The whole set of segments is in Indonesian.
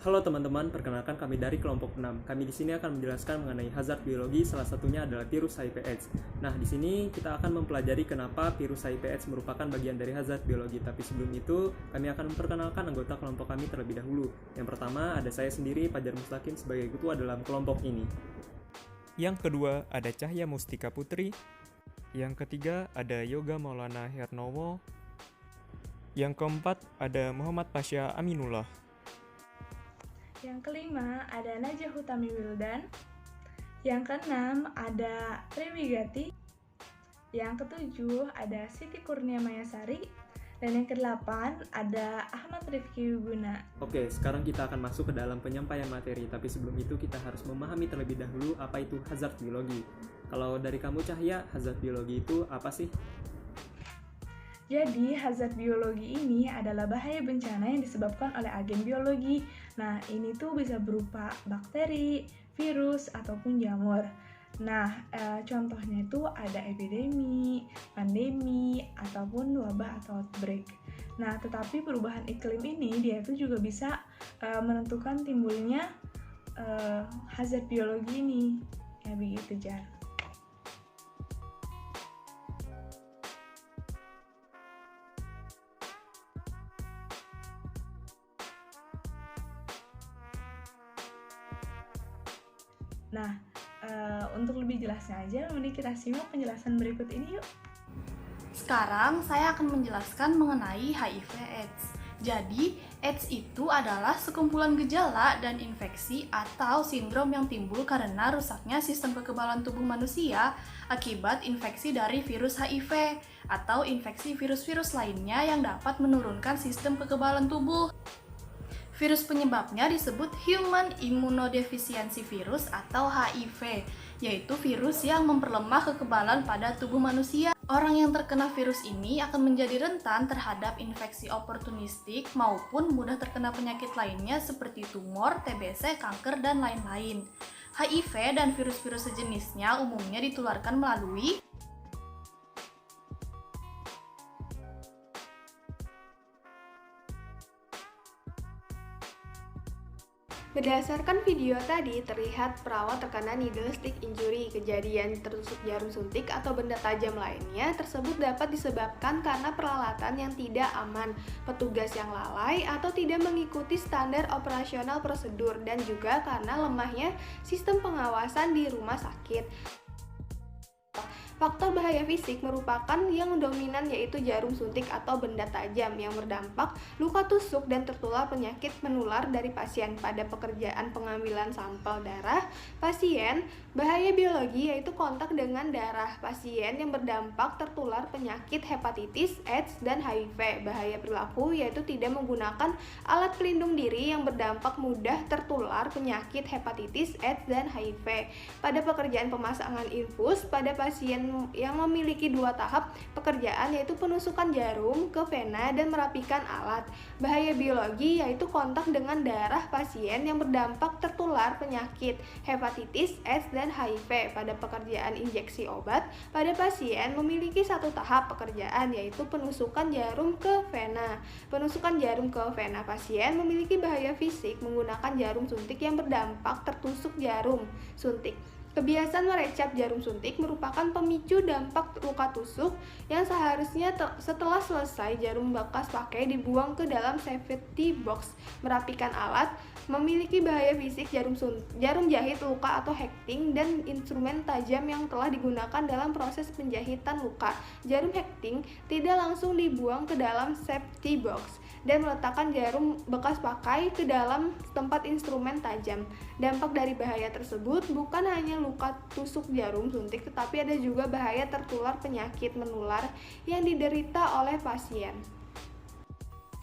Halo teman-teman, perkenalkan kami dari kelompok 6. Kami di sini akan menjelaskan mengenai hazard biologi, salah satunya adalah virus HIV/AIDS. Nah, di sini kita akan mempelajari kenapa virus HIV/AIDS merupakan bagian dari hazard biologi. Tapi sebelum itu, kami akan memperkenalkan anggota kelompok kami terlebih dahulu. Yang pertama, ada saya sendiri, Fajar Mustaqim, sebagai ketua dalam kelompok ini. Yang kedua, ada Cahya Mustika Putri. Yang ketiga, ada Yoga Maulana Hernowo. Yang keempat, ada Muhammad Pasha Aminullah. Yang kelima ada Najah Hutami Wildan. Yang keenam ada Rewigati. Yang ketujuh ada Siti Kurnia Mayasari. Dan yang kedelapan ada Ahmad Rifki Wibuna. Oke, sekarang kita akan masuk ke dalam penyampaian materi. Tapi sebelum itu kita harus memahami terlebih dahulu apa itu hazard biologi. Kalau dari kamu Cahya, hazard biologi itu apa sih? Jadi, hazard biologi ini adalah bahaya bencana yang disebabkan oleh agen biologi. Nah, ini tuh bisa berupa bakteri, virus, ataupun jamur. Nah, contohnya itu ada epidemi, pandemi, ataupun wabah atau outbreak. Nah, tetapi perubahan iklim ini dia itu juga bisa menentukan timbulnya hazard biologi ini. Ya begitu, Jar. Nah, untuk lebih jelasnya aja, mending kita simak penjelasan berikut ini yuk. Sekarang saya akan menjelaskan mengenai HIV/AIDS. Jadi, AIDS itu adalah sekumpulan gejala dan infeksi atau sindrom yang timbul karena rusaknya sistem kekebalan tubuh manusia akibat infeksi dari virus HIV atau infeksi virus-virus lainnya yang dapat menurunkan sistem kekebalan tubuh. Virus penyebabnya disebut Human Immunodeficiency Virus atau HIV, yaitu virus yang memperlemah kekebalan pada tubuh manusia. Orang yang terkena virus ini akan menjadi rentan terhadap infeksi oportunistik maupun mudah terkena penyakit lainnya seperti tumor, TBC, kanker, dan lain-lain. HIV dan virus-virus sejenisnya umumnya ditularkan melalui Berdasarkan video tadi, terlihat perawat terkena needle stick injury. Kejadian tertusuk jarum suntik atau benda tajam lainnya tersebut dapat disebabkan karena peralatan yang tidak aman, petugas yang lalai, atau tidak mengikuti standar operasional prosedur, dan juga karena lemahnya sistem pengawasan di rumah sakit. Faktor bahaya fisik merupakan yang dominan, yaitu jarum suntik atau benda tajam yang berdampak luka tusuk dan tertular penyakit menular dari pasien. Pada pekerjaan pengambilan sampel darah pasien, bahaya biologi yaitu kontak dengan darah pasien yang berdampak tertular penyakit hepatitis, AIDS, dan HIV. Bahaya perilaku yaitu tidak menggunakan alat pelindung diri yang berdampak mudah tertular penyakit hepatitis, AIDS, dan HIV. Pada pekerjaan pemasangan infus pada pasien yang memiliki dua tahap pekerjaan, yaitu penusukan jarum ke vena dan merapikan alat. Bahaya biologi yaitu kontak dengan darah pasien yang berdampak tertular penyakit hepatitis, AIDS, dan HIV. Pada pekerjaan injeksi obat pada pasien memiliki satu tahap pekerjaan, yaitu penusukan jarum ke vena. Penusukan jarum ke vena pasien memiliki bahaya fisik menggunakan jarum suntik yang berdampak tertusuk jarum suntik. Kebiasaan merecap jarum suntik merupakan pemicu dampak luka tusuk yang seharusnya setelah selesai jarum bekas pakai dibuang ke dalam safety box. Merapikan alat memiliki bahaya fisik jarum jahit luka atau hekting dan instrumen tajam yang telah digunakan dalam proses penjahitan luka. Jarum hekting tidak langsung dibuang ke dalam safety box dan meletakkan jarum bekas pakai ke dalam tempat instrumen tajam. Dampak dari bahaya tersebut bukan hanya luka tusuk jarum suntik, tetapi ada juga bahaya tertular penyakit menular yang diderita oleh pasien.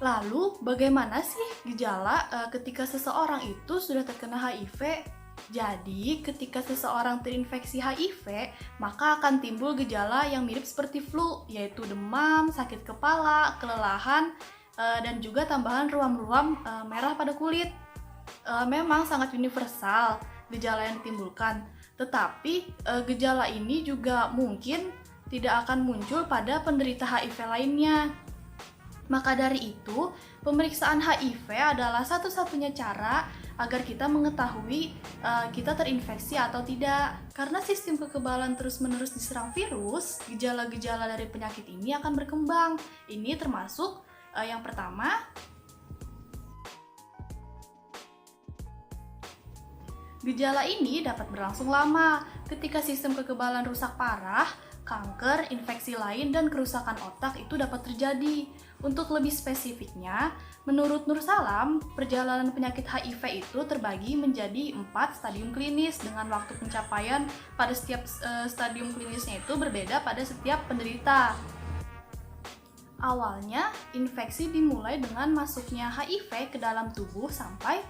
Lalu, bagaimana sih gejala ketika seseorang itu sudah terkena HIV? Jadi, ketika seseorang terinfeksi HIV, maka akan timbul gejala yang mirip seperti flu, yaitu demam, sakit kepala, kelelahan, dan juga tambahan ruam-ruam merah pada kulit. Memang sangat universal gejala yang ditimbulkan, tetapi gejala ini juga mungkin tidak akan muncul pada penderita HIV lainnya. Maka dari itu, pemeriksaan HIV adalah satu-satunya cara agar kita mengetahui kita terinfeksi atau tidak. Karena sistem kekebalan terus-menerus diserang virus, gejala-gejala dari penyakit ini akan berkembang. Ini termasuk yang pertama, gejala ini dapat berlangsung lama. Ketika sistem kekebalan rusak parah, kanker, infeksi lain, dan kerusakan otak itu dapat terjadi. Untuk lebih spesifiknya, menurut Nur Salam, perjalanan penyakit HIV itu terbagi menjadi 4 stadium klinis dengan waktu pencapaian pada setiap stadium klinisnya itu berbeda pada setiap penderita. Awalnya, infeksi dimulai dengan masuknya HIV ke dalam tubuh sampai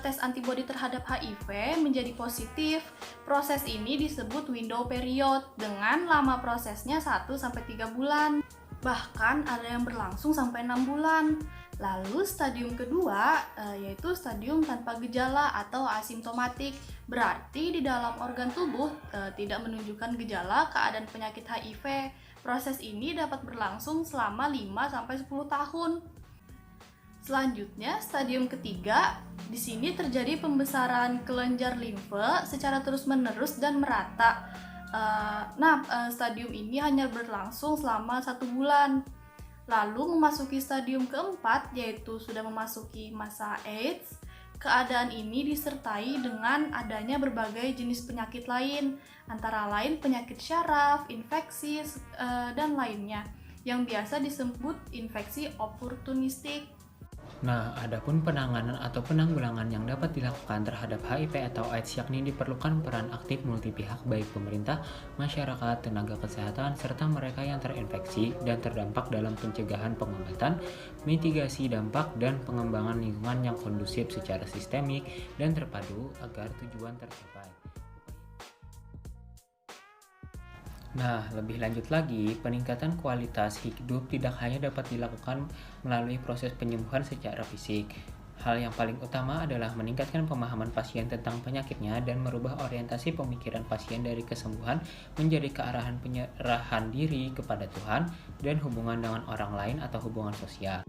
tes antibodi terhadap HIV menjadi positif. Proses ini disebut window period dengan lama prosesnya 1-3 bulan. Bahkan ada yang berlangsung sampai 6 bulan. Lalu stadium kedua yaitu stadium tanpa gejala atau asimptomatik. Berarti di dalam organ tubuh tidak menunjukkan gejala keadaan penyakit HIV. Proses ini dapat berlangsung selama 5-10 tahun. Selanjutnya, stadium ketiga, di sini terjadi pembesaran kelenjar limfe secara terus-menerus dan merata. Stadium ini hanya berlangsung selama 1 bulan. Lalu memasuki stadium keempat, yaitu sudah memasuki masa AIDS. Keadaan ini disertai dengan adanya berbagai jenis penyakit lain, antara lain penyakit syaraf, infeksi, dan lainnya, yang biasa disebut infeksi oportunistik. Nah, adapun penanganan atau penanggulangan yang dapat dilakukan terhadap HIV atau AIDS yakni diperlukan peran aktif multi pihak baik pemerintah, masyarakat, tenaga kesehatan, serta mereka yang terinfeksi dan terdampak dalam pencegahan pengobatan, mitigasi dampak, dan pengembangan lingkungan yang kondusif secara sistemik dan terpadu agar tujuan tercapai. Nah, lebih lanjut lagi, peningkatan kualitas hidup tidak hanya dapat dilakukan melalui proses penyembuhan secara fisik. Hal yang paling utama adalah meningkatkan pemahaman pasien tentang penyakitnya dan merubah orientasi pemikiran pasien dari kesembuhan menjadi kearahan penyerahan diri kepada Tuhan dan hubungan dengan orang lain atau hubungan sosial.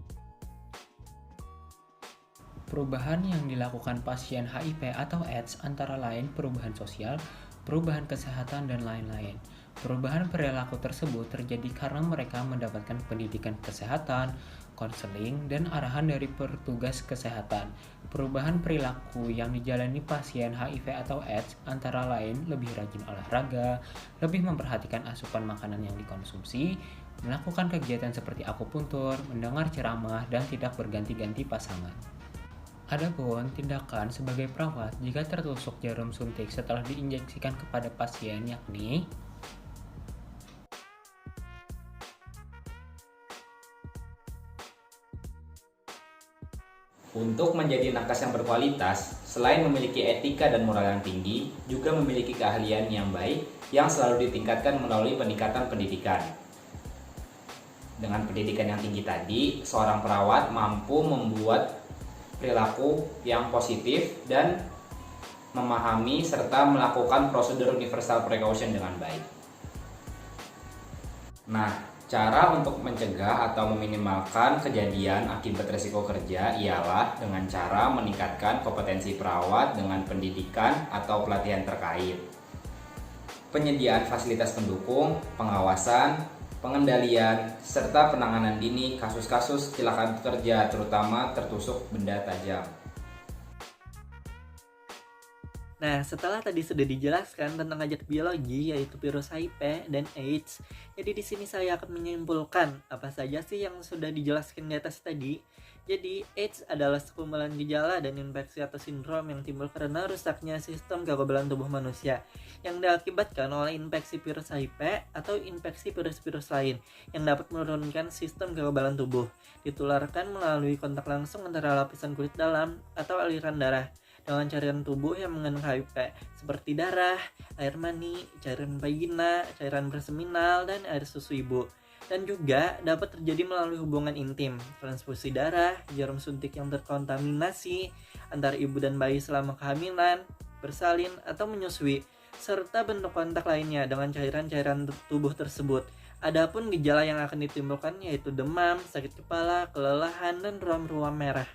Perubahan yang dilakukan pasien HIV atau AIDS antara lain perubahan sosial, perubahan kesehatan, dan lain-lain. Perubahan perilaku tersebut terjadi karena mereka mendapatkan pendidikan kesehatan, konseling, dan arahan dari petugas kesehatan. Perubahan perilaku yang dijalani pasien HIV atau AIDS antara lain lebih rajin olahraga, lebih memperhatikan asupan makanan yang dikonsumsi, melakukan kegiatan seperti akupuntur, mendengar ceramah, dan tidak berganti-ganti pasangan. Adapun tindakan sebagai perawat jika tertusuk jarum suntik setelah diinjeksikan kepada pasien yakni untuk menjadi nakes yang berkualitas, selain memiliki etika dan moral yang tinggi, juga memiliki keahlian yang baik yang selalu ditingkatkan melalui peningkatan pendidikan. Dengan pendidikan yang tinggi tadi, seorang perawat mampu membuat perilaku yang positif dan memahami serta melakukan prosedur universal precaution dengan baik. Nah, cara untuk mencegah atau meminimalkan kejadian akibat risiko kerja ialah dengan cara meningkatkan kompetensi perawat dengan pendidikan atau pelatihan terkait. Penyediaan fasilitas pendukung, pengawasan, pengendalian, serta penanganan dini kasus-kasus kecelakaan kerja terutama tertusuk benda tajam. Nah, setelah tadi sudah dijelaskan tentang hajat biologi yaitu virus HIV dan AIDS, jadi di sini saya akan menyimpulkan apa saja sih yang sudah dijelaskan di atas tadi. Jadi, AIDS adalah sekumpulan gejala dan infeksi atau sindrom yang timbul karena rusaknya sistem kekebalan tubuh manusia yang diakibatkan oleh infeksi virus HIV atau infeksi virus-virus lain yang dapat menurunkan sistem kekebalan tubuh. Ditularkan melalui kontak langsung antara lapisan kulit dalam atau aliran darah dengan cairan tubuh yang mengandung HIV seperti darah, air mani, cairan vagina, cairan berseminal, dan air susu ibu. Dan juga dapat terjadi melalui hubungan intim, transfusi darah, jarum suntik yang terkontaminasi antara ibu dan bayi selama kehamilan, bersalin, atau menyusui, serta bentuk kontak lainnya dengan cairan-cairan tubuh tersebut. Adapun gejala yang akan ditimbulkan yaitu demam, sakit kepala, kelelahan, dan ruam-ruam merah.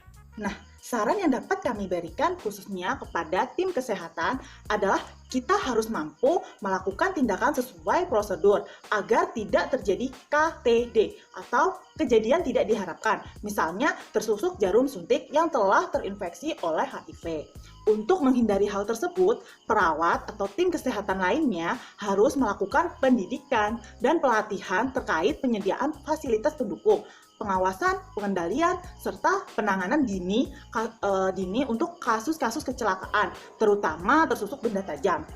Saran yang dapat kami berikan khususnya kepada tim kesehatan adalah kita harus mampu melakukan tindakan sesuai prosedur agar tidak terjadi KTD atau kejadian tidak diharapkan. Misalnya tersusuk jarum suntik yang telah terinfeksi oleh HIV. Untuk menghindari hal tersebut, perawat atau tim kesehatan lainnya harus melakukan pendidikan dan pelatihan terkait penyediaan fasilitas pendukung, pengawasan, pengendalian, serta penanganan dini untuk kasus-kasus kecelakaan, terutama tersusuk benda tajam.